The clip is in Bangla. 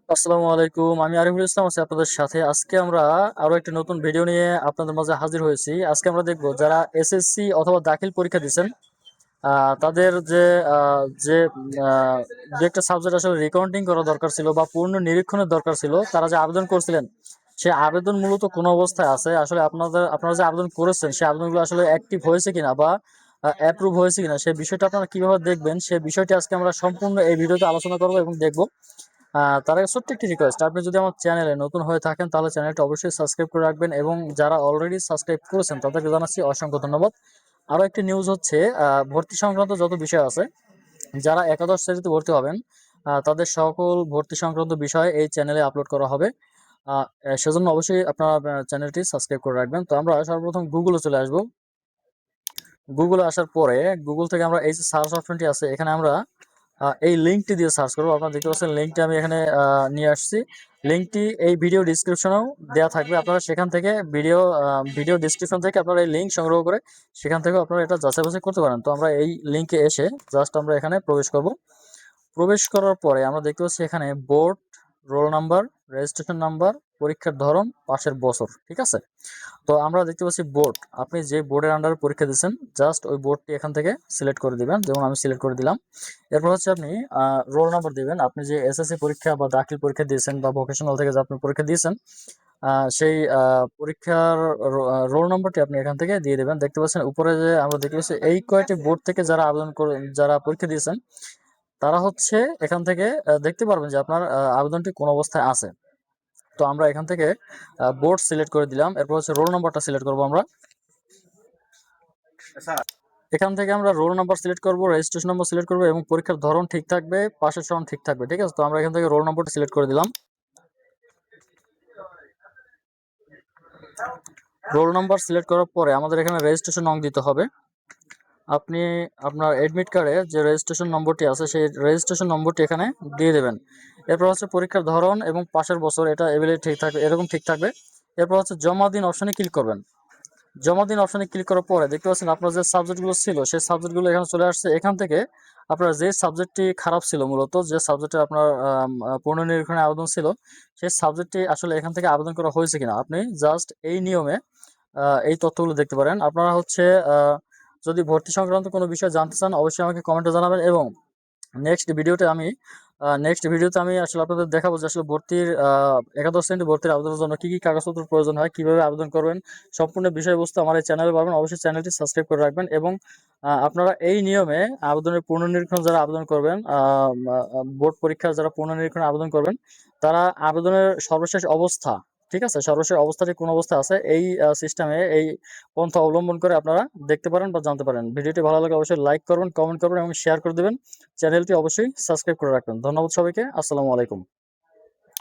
আসসালামু আলাইকুম। আমি আরিফুল ইসলাম আছি আপনাদের সাথে। আজকে আমরা আরো একটি নতুন ভিডিও নিয়ে আপনাদের মাঝে হাজির হয়েছি। আজকে আমরা দেখব যারা এসএসসি অথবা দাখিল পরীক্ষা দিচ্ছেন, তাদের যে দু একটা সাবজেক্ট আসলে রিকাউন্টিং করা দরকার ছিল বা পূর্ণ নিরীক্ষণের দরকার ছিল, তারা যে আবেদন করছিলেন সে আবেদন মূলত কোন অবস্থায় আছে, আসলে আপনারা যে আবেদন করেছেন সেই আবেদনগুলো আসলে অ্যাক্টিভ হয়েছে কিনা বা অ্যাপ্রুভ হয়েছে কিনা সেই বিষয়টা আপনারা কিভাবে দেখবেন সেই বিষয়টি আজকে আমরা সম্পূর্ণ এই ভিডিওতে আলোচনা করবো এবং দেখবো। তার আগে ছোট্ট একটি রিকোয়েস্ট, আপনি যদি আমার চ্যানেলে নতুন হয়ে থাকেন তাহলে চ্যানেলটা অবশ্যই সাবস্ক্রাইব করে রাখবেন, এবং যারা অলরেডি সাবস্ক্রাইব করেছেন তাদেরকে জানাচ্ছি অসংখ্য ধন্যবাদ। আরো একটি নিউজ হচ্ছে, ভর্তি সংক্রান্ত যত বিষয় আছে, যারা একাদশ শ্রেণীতে ভর্তি হবেন তাদের সকল ভর্তি সংক্রান্ত বিষয় এই চ্যানেলে আপলোড করা হবে। সেজন্য অবশ্যই আপনারা চ্যানেলটি সাবস্ক্রাইব করে রাখবেন। তো আমরা সর্বপ্রথম গুগলে চলে আসবো। গুগলে আসার পরে গুগল থেকে আমরা এই যে সার্চ অপশনটি আছে এখানে আমরা এই লিঙ্কটি দিয়ে সার্চ করবো। আপনারা দেখতে পাচ্ছেন লিঙ্কটি আমি এখানে নিয়ে আসছি। লিঙ্কটি এই ভিডিও ডিসক্রিপশনেও দেওয়া থাকবে, আপনারা সেখান থেকে ভিডিও ডিসক্রিপশন থেকে আপনারা এই লিঙ্ক সংগ্রহ করে সেখান থেকে আপনারা এটা যাচাই বাছাই করতে পারেন। তো আমরা এই লিঙ্কে এসে জাস্ট আমরা এখানে প্রবেশ করব। প্রবেশ করার পরে আমরা দেখতে পাচ্ছি এখানে board, roll number, registration number, পরীক্ষার ধরন, পাশের বছর। ঠিক আছে, তো আমরা দেখতে পাচ্ছি বোর্ড। আপনি যে বোর্ডের আন্ডারে পরীক্ষা দিচ্ছেন জাস্ট ওই বোর্ডটি এখান থেকে সিলেক্ট করে দিবেন, যেমন আমি সিলেক্ট করে দিলাম। এরপর হচ্ছে আপনি রোল নাম্বার দিবেন। আপনি যে এসএসসি পরীক্ষা বা দাখিল পরীক্ষা দিয়েছেন বা ভোকেশনাল থেকে যে আপনি পরীক্ষা দিয়েছেন সেই পরীক্ষার রোল নাম্বারটি আপনি এখান থেকে দিয়ে দেবেন। দেখতে পাচ্ছেন উপরে যে আমরা দেখতে পাচ্ছি এই কয়টি বোর্ড থেকে যারা পরীক্ষা দিয়েছেন তারা হচ্ছে এখান থেকে দেখতে পারবেন যে আপনার আবেদনটি কোন অবস্থায় আছে। তো আমরা এখান থেকে বোর্ড সিলেক্ট করে দিলাম। এরপর হচ্ছে রোল নাম্বারটা সিলেক্ট করবো আমরা। এখান থেকে আমরা রোল নাম্বার সিলেক্ট করব, রেজিস্ট্রেশন নাম্বার সিলেক্ট করব এবং পরীক্ষার ধরন ঠিক থাকবে, পাশের সমান ঠিক থাকবে। ঠিক আছে, তো আমরা এখান থেকে রোল নাম্বারটা সিলেক্ট করে দিলাম। রোল নাম্বার সিলেক্ট করার পরে আমাদের এখানে রেজিস্ট্রেশন নং দিতে হবে। আপনি আপনার এডমিট কার্ডে যে রেজিস্ট্রেশন নম্বরটি আছে সেই রেজিস্ট্রেশন নম্বরটি এখানে দিয়ে দেবেন। এরপর হচ্ছে পরীক্ষার ধরন এবং পাশের বছর, এটা এভেলে ঠিক থাকবে, এরকম ঠিক থাকবে। এরপর হচ্ছে জমা দিন অপশনে ক্লিক করবেন। জমা দিন অপশনে ক্লিক করার পরে দেখতে পাচ্ছেন আপনার যে সাবজেক্টগুলো ছিল সেই সাবজেক্টগুলো এখানে চলে আসছে। এখান থেকে আপনার যে সাবজেক্টটি খারাপ ছিল, মূলত যে সাবজেক্টে আপনার পুনর্নিরীক্ষণে আবেদন ছিল সেই সাবজেক্টটি আসলে এখান থেকে আবেদন করা হয়েছে কিনা আপনি জাস্ট এই নিয়মে এই তথ্যগুলো দেখতে পারেন। আপনারা হচ্ছে যদি ভর্তি সংক্রান্ত কোনো বিষয় জানতে চান অবশ্যই আমাকে কমেন্টে জানাবেন, এবং নেক্সট ভিডিওতে আমি আসলে আপনাদের দেখাবো যে আসলে একাদশ শ্রেণী ভর্তির আবেদনের জন্য কি কি কাগজপত্র প্রয়োজন হয়, কিভাবে আবেদন করবেন। সম্পূর্ণ বিষয়বস্তু আমার এই চ্যানেলে পাবেন। অবশ্যই চ্যানেলটি সাবস্ক্রাইব করে রাখবেন, এবং আপনারা এই নিয়মে আবেদনের পুনর্নিরীক্ষণ যারা আবেদন করবেন, বোর্ড পরীক্ষার যারা পুনর্নিরীক্ষণে আবেদন করবেন, তারা আবেদনের সর্বশেষ অবস্থা, ঠিক আছে, সর্বশেষ অবস্থাটি কোন অবস্থা আছে এই সিস্টেমে এই পন্থা অবলম্বন করে আপনারা দেখতে পারেন বা জানতে পারেন। ভিডিওটি ভালো লাগে অবশ্যই লাইক করবেন, কমেন্ট করবেন এবং শেয়ার করে দেবেন। চ্যানেলটি অবশ্যই সাবস্ক্রাইব করে রাখবেন। ধন্যবাদ সবাইকে। আসসালামু আলাইকুম।